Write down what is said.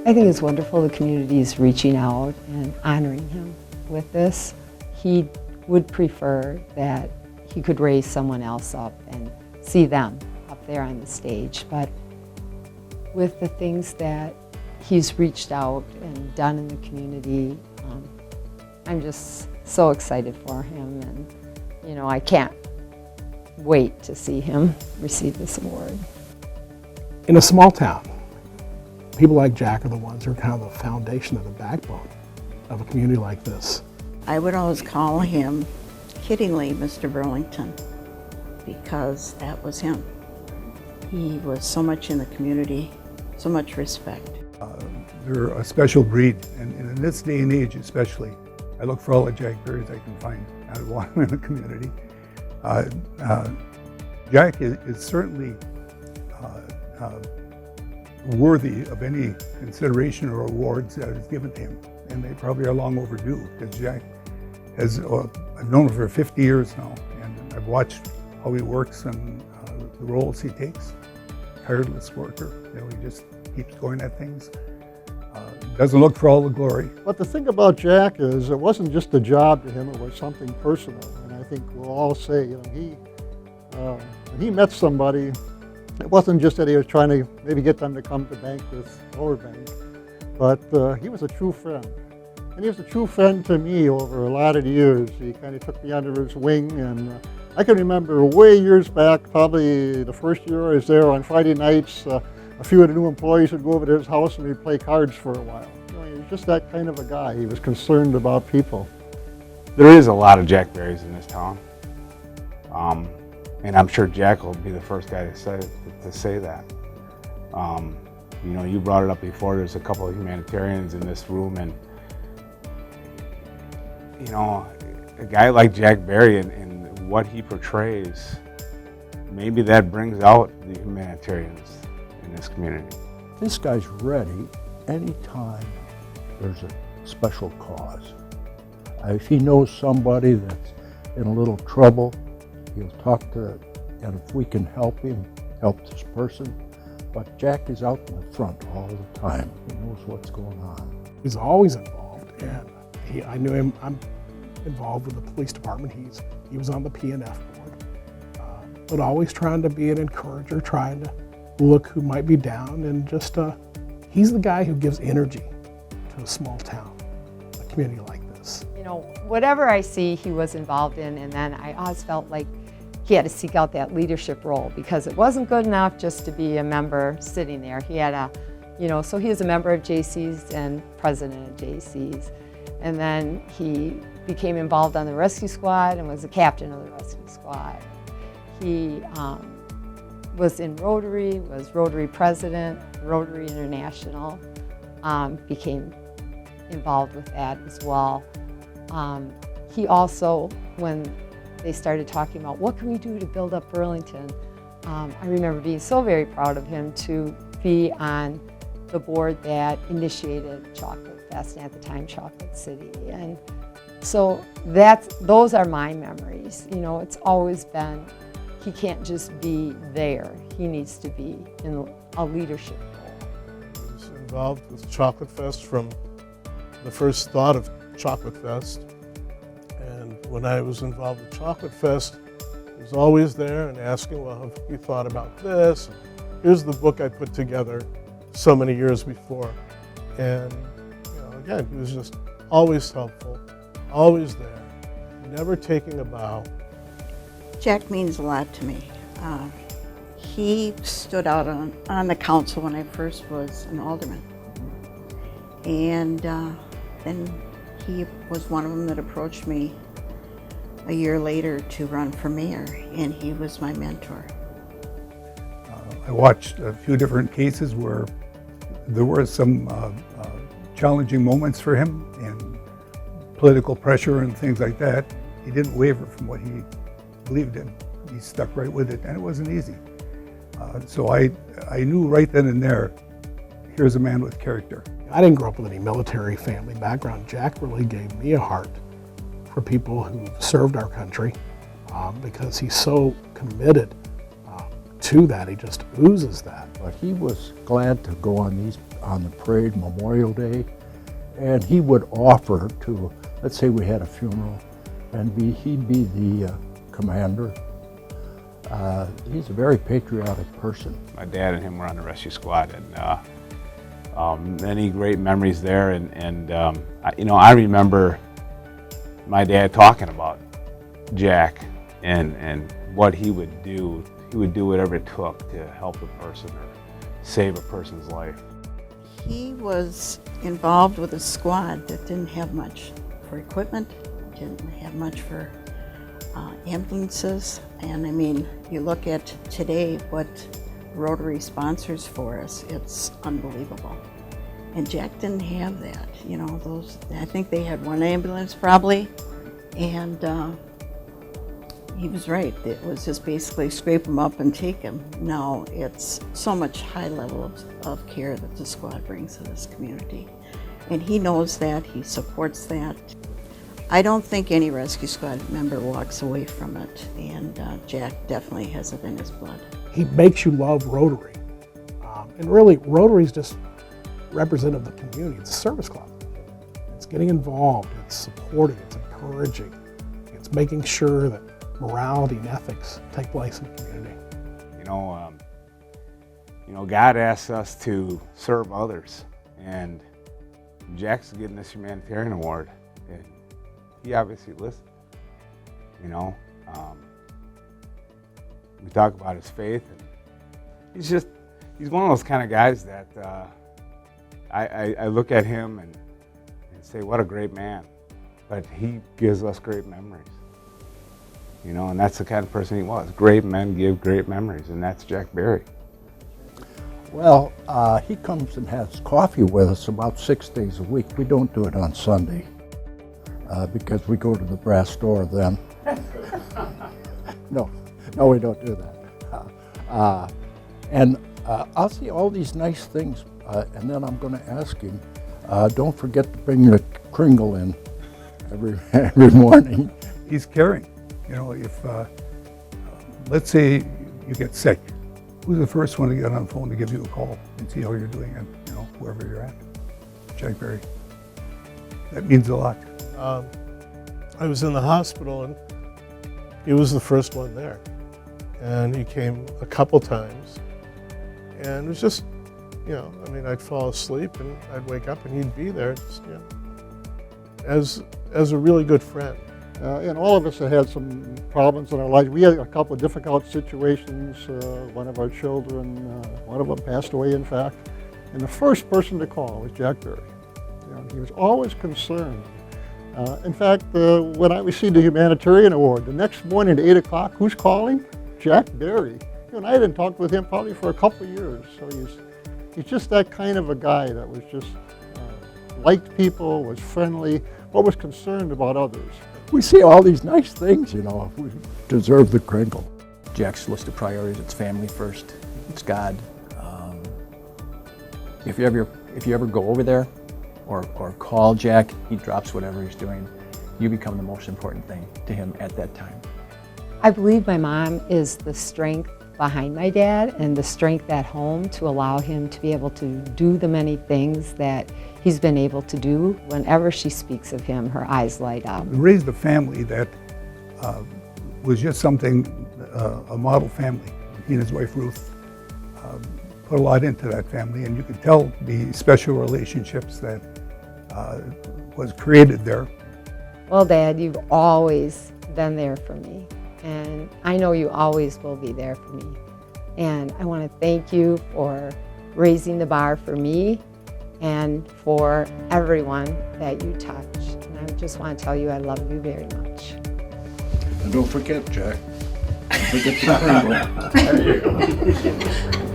I think it's wonderful the community is reaching out and honoring him with this. He would prefer that he could raise someone else up and see them up there on the stage, but with the things that he's reached out and done in the community, I'm just so excited for him, and I can't wait to see him receive this award. In a small town, people like Jack are the ones who are kind of the foundation of the backbone of a community like this. I would always call him, kiddingly, Mr. Burlington, because that was him. He was so much in the community, so much respect. They're a special breed, and in this day and age especially, I look for all the Jack Berries I can find. I want them in the community. Jack is certainly worthy of any consideration or awards that is given to him, and they probably are long overdue, because Jack has, I've known him for 50 years now, and I've watched how he works and the roles he takes. Tireless worker, he just keeps going at things. Doesn't look for all the glory. But the thing about Jack is it wasn't just a job to him, it was something personal. And I think we'll all say, when he met somebody, it wasn't just that he was trying to maybe get them to come to bank with our bank, but he was a true friend. And he was a true friend to me over a lot of years. He kind of took me under his wing, and I can remember way years back, probably the first year I was there, on Friday nights, a few of the new employees would go over to his house and we'd play cards for a while. He was just that kind of a guy. He was concerned about people. There is a lot of Jack Berries in this town. And I'm sure Jack will be the first guy to say that. You brought it up before, there's a couple of humanitarians in this room, and a guy like Jack Berry and what he portrays, maybe that brings out the humanitarians in this community. This guy's ready anytime there's a special cause. If he knows somebody that's in a little trouble, he'll talk to, and if we can help him, help this person. But Jack is out in the front all the time. He knows what's going on. He's always involved, and I knew him. I'm involved with the police department. He was on the P&F board, but always trying to be an encourager, trying to look who might be down, and just he's the guy who gives energy to a small town, a community like this. Whatever I see he was involved in, and then I always felt like he had to seek out that leadership role, because it wasn't good enough just to be a member sitting there. He had so he was a member of JC's and president of JC's, and then he became involved on the rescue squad and was the captain of the rescue squad. He was in Rotary, was Rotary president, Rotary International, became involved with that as well. He also, when they started talking about what can we do to build up Burlington, I remember being so very proud of him to be on the board that initiated Chocolate Fest, and at the time Chocolate City. And so those are my memories. It's always been, he can't just be there. He needs to be in a leadership role. I was involved with Chocolate Fest from the first thought of Chocolate Fest. And when I was involved with Chocolate Fest, I was always there and asking, well, have you thought about this? Here's the book I put together so many years before. And again, he was just always helpful, always there, never taking a bow. Jack means a lot to me. He stood out on the council when I first was an alderman. And then he was one of them that approached me a year later to run for mayor, and he was my mentor. I watched a few different cases where there were some challenging moments for him, and political pressure and things like that. He didn't waver from what he believed in. He stuck right with it, and it wasn't easy. So I knew right then and there, here's a man with character. I didn't grow up with any military family background. Jack really gave me a heart for people who served our country, because he's so committed to that. He just oozes that. But he was glad to go on these on the parade, Memorial Day, and he would offer to, let's say we had a funeral, and he'd be the commander. He's a very patriotic person. My dad and him were on the rescue squad, and many great memories there. I remember my dad talking about Jack and what he would do. He would do whatever it took to help a person or save a person's life. He was involved with a squad that didn't have much for equipment, didn't have much for ambulances. And I mean, you look at today what Rotary sponsors for us, it's unbelievable. And Jack didn't have that, you know, I think they had one ambulance probably, and he was right. It was just basically scrape them up and take them. Now it's so much high level of care that the squad brings to this community. And he knows that, he supports that. I don't think any rescue squad member walks away from it, and Jack definitely has it in his blood. He makes you love Rotary. And really, Rotary is just representative of the community. It's a service club. It's getting involved, it's supporting, it's encouraging, it's making sure that morality and ethics take place in the community. God asks us to serve others, and Jack's getting this Humanitarian Award, and he obviously listened. We talk about his faith, and he's one of those kind of guys that I look at him and say, what a great man, but he gives us great memories. And that's the kind of person he was. Great men give great memories, and that's Jack Berry. Well, he comes and has coffee with us about 6 days a week. We don't do it on Sunday because we go to the brass door then. No, we don't do that. And I'll see all these nice things, and then I'm going to ask him, don't forget to bring the Kringle in every morning. He's caring. If, let's say you get sick, who's the first one to get on the phone to give you a call and see how you're doing and, wherever you're at? Jack Berry. That means a lot. I was in the hospital and he was the first one there. And he came a couple times. And it was just, I'd fall asleep and I'd wake up and he'd be there, just, as a really good friend. And all of us have had some problems in our lives. We had a couple of difficult situations. One of our children, one of them passed away, in fact. And the first person to call was Jack Berry. He was always concerned. In fact, when I received the Humanitarian Award, the next morning at 8 o'clock, who's calling? Jack Berry. And I hadn't talked with him probably for a couple of years. So he's just that kind of a guy that was just liked people, was friendly, but was concerned about others. We see all these nice things, we deserve the Kringle. Jack's list of priorities, it's family first, it's God. If you ever go over there or call Jack, he drops whatever he's doing. You become the most important thing to him at that time. I believe my mom is the strength behind my dad and the strength at home to allow him to be able to do the many things that he's been able to do. Whenever she speaks of him, her eyes light up. We raised a family that was just something, a model family. He and his wife Ruth put a lot into that family, and you could tell the special relationships that was created there. Well, Dad, you've always been there for me, and I know you always will be there for me. And I want to thank you for raising the bar for me and for everyone that you touch. And I just want to tell you I love you very much. And don't forget, Jack. Don't forget the Kringle. There you go.